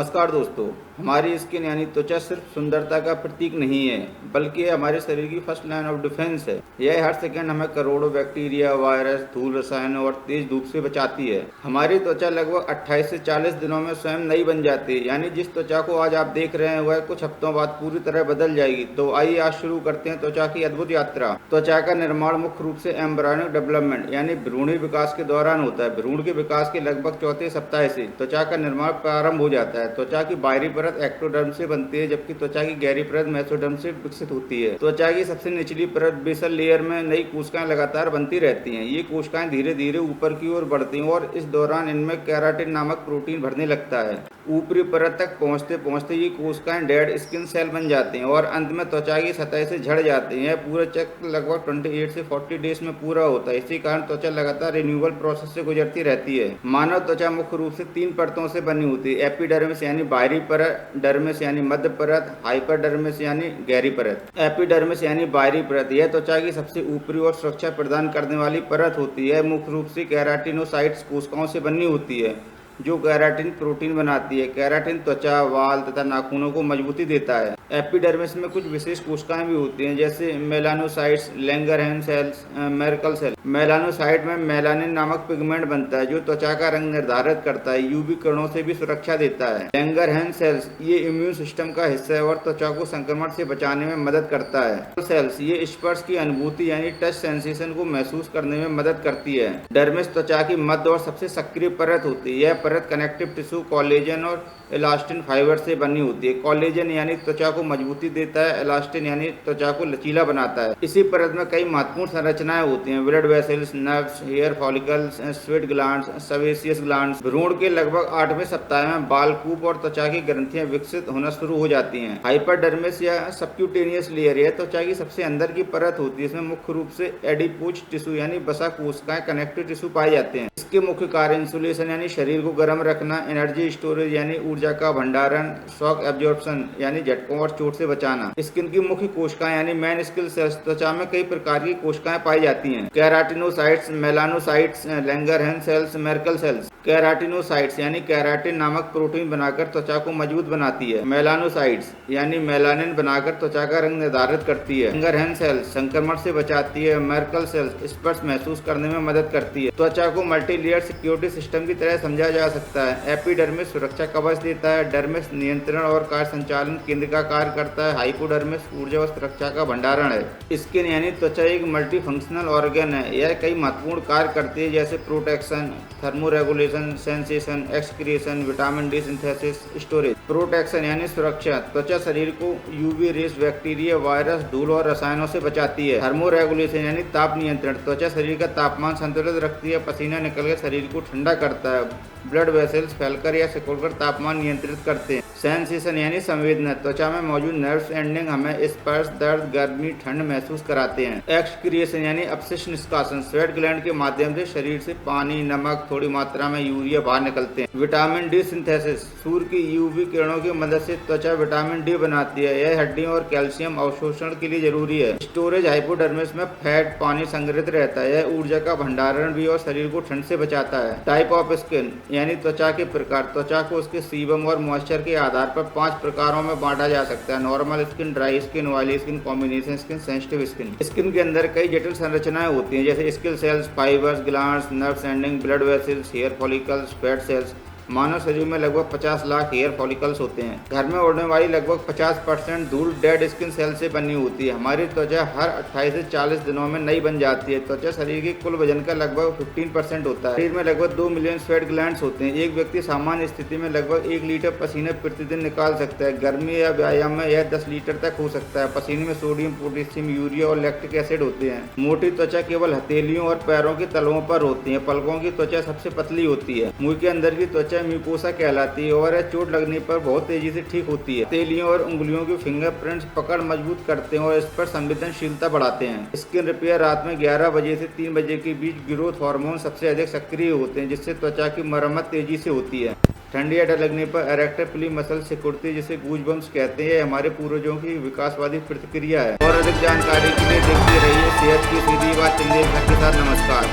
नमस्कार दोस्तों। हमारी स्किन यानी त्वचा सिर्फ सुंदरता का प्रतीक नहीं है, बल्कि ये हमारे शरीर की फर्स्ट लाइन ऑफ डिफेंस है। यह हर सेकंड हमें करोड़ों बैक्टीरिया, वायरस, धूल, रसायनों और तेज धूप से बचाती है। हमारी त्वचा लगभग 28 से 40 दिनों में स्वयं नई बन जाती है। यानी जिस त्वचा को आज आप देख रहे हैं वह कुछ हफ्तों बाद पूरी तरह बदल जाएगी। तो आइए आज शुरू करते हैं त्वचा की अद्भुत यात्रा। त्वचा का निर्माण मुख्य रूप से एम्ब्रियोनिक डेवलपमेंट यानी भ्रूणी विकास के दौरान होता है। भ्रूण के विकास के लगभग चौथे सप्ताह से त्वचा का निर्माण प्रारंभ हो जाता है। त्वचा की बाहरी परत एक्टोडर्म से बनती है, जबकि त्वचा की गहरी परत मेसोडर्म से विकसित होती है। त्वचा की सबसे निचली परत बेसल लेयर में नई कोशिकाएं लगातार बनती रहती हैं। ये कोशिकाएं धीरे धीरे ऊपर की ओर बढ़ती हैं और इस दौरान इनमें केराटिन नामक प्रोटीन भरने लगता है। ऊपरी परत तक पहुंचते पहुंचते ये कोशिकाएं डेड स्किन सेल बन जाती हैं और अंत में त्वचा की सतह से झड़ जाती हैं। पूरा चक्र लगभग 28 से 40 डेज में पूरा होता है। इसी कारण त्वचा लगातार रिन्यूअल प्रोसेस से गुजरती रहती है। मानव त्वचा मुख्य रूप से 3 परतों से बनी होती है। एपिडर्मिस यानी बाहरी परत, डर्मिस यानी मध्य परत, हाइपरडर्मिस यानी गहरी परत। एपिडर्मिस यानी बाहरी परत यह त्वचा की सबसे ऊपरी और सुरक्षा प्रदान करने वाली परत होती है। मुख्य रूप से केराटिनोसाइट्स कोशिकाओं से बनी होती है जो केराटिन प्रोटीन बनाती है। केराटिन त्वचा, वाल तथा नाखूनों को मजबूती देता है। एपिडर्मिस में कुछ विशेष कोशिकाएं भी होती हैं, जैसे melanocytes, Langerhans cells, Merkel cell. Melanocyte में मेलानिन नामक पिगमेंट बनता है जो त्वचा का रंग निर्धारित करता है। यूवी किरणों से भी सुरक्षा देता है। लैंगरहैंस सेल्स ये इम्यून सिस्टम का हिस्सा है और त्वचा को संक्रमण से बचाने में मदद करता है। सेल्स ये स्पर्श की अनुभूति यानी टच सेंसेशन को महसूस करने में मदद करती है। डर्मिस त्वचा की मध्य और सबसे सक्रिय परत होती है। परत कनेक्टिव टिश्यू, कोलेजन और इलास्टिन फाइबर से बनी होती है। कोलेजन यानी त्वचा को मजबूती देता है, इलास्टिन यानी त्वचा को लचीला बनाता है। इसी परत में कई महत्वपूर्ण संरचनाएं होती हैं, blood vessels, nerves, hair follicles, sweat glands, sebaceous glands. भ्रूण के लगभग 8वें सप्ताह में बाल, कूप और त्वचा की ग्रंथियां विकसित होना शुरू हो जाती हैं। हाइपरडर्मिस या सबक्यूटेनियस लेयर यह त्वचा की सबसे अंदर की परत होती है। इसमें मुख्य रूप से एडिपोज टिश्यू यानी वसा कोशिकाएं, कनेक्टिव टिश्यू पाए जाते हैं। इसके मुख्य कार्य इंसुलेशन यानी शरीर को गर्म रखना, एनर्जी स्टोरेज यानी ऊर्जा का भंडारण, शॉक एब्जॉर्प्शन यानी झटकों और चोट से बचाना। स्किन की मुख्य कोशिकाएं यानी मेन स्किन सेल्स। त्वचा में कई प्रकार की कोशिकाएं पाई जाती हैं, keratinocytes, melanocytes, Langerhans cells, Merkel cells. Keratinocytes यानी केराटिन नामक प्रोटीन बनाकर त्वचा को मजबूत बनाती है। मेलानोसाइट्स यानी मेलानिन बनाकर त्वचा का रंग निर्धारित करती है। लैंगरहैंस सेल्स संक्रमण से बचाती है। मेरकल सेल्स स्पर्श महसूस करने में मदद करती है। त्वचा को मल्टी लेयर सिक्योरिटी सिस्टम की तरह समझा जा सकता है। एपिडर्मिस सुरक्षा कवच देता है। डर्मिस नियंत्रण और कार्य संचालन केंद्र का कार्य करता है। हाइपोडर्मिस ऊर्जा और सुरक्षा का भंडारण है। स्किन यानी त्वचा एक मल्टी फंक्शनल ऑर्गन है। यह कई महत्वपूर्ण कार्य करती है, जैसे protection, thermoregulation, sensation, excretion, vitamin D synthesis, storage. Protection यानी सुरक्षा, त्वचा शरीर को यूवी रेस, बैक्टीरिया, वायरस, धूल और रसायनों से बचाती है। थर्मोरेगुलेशन यानी ताप नियंत्रण, त्वचा शरीर का तापमान संतुलित रखती है। पसीना निकलकर शरीर को ठंडा करता है। ब्लड वेसल्स फैलकर या सिकुड़कर तापमान नियंत्रित करते हैं। सेंसेशन यानी संवेदना, त्वचा में मौजूद नर्व्स एंडिंग हमें स्पर्श, दर्द, गर्मी, ठंड महसूस कराते हैं। एक्सक्रिएशन यानी अपशिष्ट निष्कासन, स्वेट ग्लैंड के माध्यम से शरीर से पानी, नमक, थोड़ी मात्रा में यूरिया बाहर निकलते हैं। विटामिन डी सिंथेसिस, सूर्य की यूवी किरणों की मदद से त्वचा विटामिन डी बनाती है। यह हड्डियों और कैल्शियम अवशोषण के लिए जरूरी है। स्टोरेज, हाइपोडर्मिस में फैट, पानी संग्रहित रहता है। यह ऊर्जा का भंडारण भी और शरीर को ठंड से बचाता है। टाइप ऑफ स्किन यानी त्वचा के प्रकार, त्वचा को उसके सीबम और मॉइस्चर के आधार पर 5 प्रकारों में बांटा जा सकता है। Normal skin, dry skin, oily skin, combination skin, sensitive skin. Skin के अंदर कई जटिल संरचनाएं होती हैं, जैसे skin cells, fibres, glands, nerves ending, blood vessels, hair follicles, fat cells. मानव शरीर में लगभग 50 लाख हेयर फॉलिकल्स होते हैं। घर में उड़ने वाली लगभग 50% धूल डेड स्किन सेल से बनी होती है। हमारी त्वचा हर 28 से 40 दिनों में नई बन जाती है। त्वचा शरीर के कुल वजन का लगभग 15% होता है। शरीर में लगभग 2 मिलियन स्वेट ग्लैंड्स होते हैं। एक व्यक्ति सामान्य स्थिति में लगभग 1 लीटर पसीना प्रतिदिन निकाल सकता है। गर्मी या व्यायाम में यह 10 लीटर तक हो सकता है। पसीने में सोडियम, पोटेशियम, यूरिया और लैक्टिक एसिड होते हैं। मोटी त्वचा केवल हथेलियों और पैरों के तलवों पर होती है। पलकों की त्वचा सबसे पतली होती है। मुंह के अंदर की त्वचा म्यूकोसा कहलाती है और यह चोट लगने पर बहुत तेजी से ठीक होती है। हथेलियों और उंगलियों के फिंगरप्रिंट्स पकड़ मजबूत करते हैं और इस पर संवेदनशीलता बढ़ाते हैं। स्किन रिपेयर, रात में 11 बजे से 3 बजे के बीच ग्रोथ हार्मोन सबसे अधिक सक्रिय होते हैं, जिससे त्वचा की मरम्मत तेजी से होती है। ठंड या डर लगने पर एरेक्टर पिली मसल सिकुड़ती है, जिसे गूजबम्स कहते हैं। हमारे पूर्वजों की विकासवादी प्रतिक्रिया है। और अधिक जानकारी के लिए देखते रहिए सेहत की सीधी बात चंदेल के साथ। नमस्कार।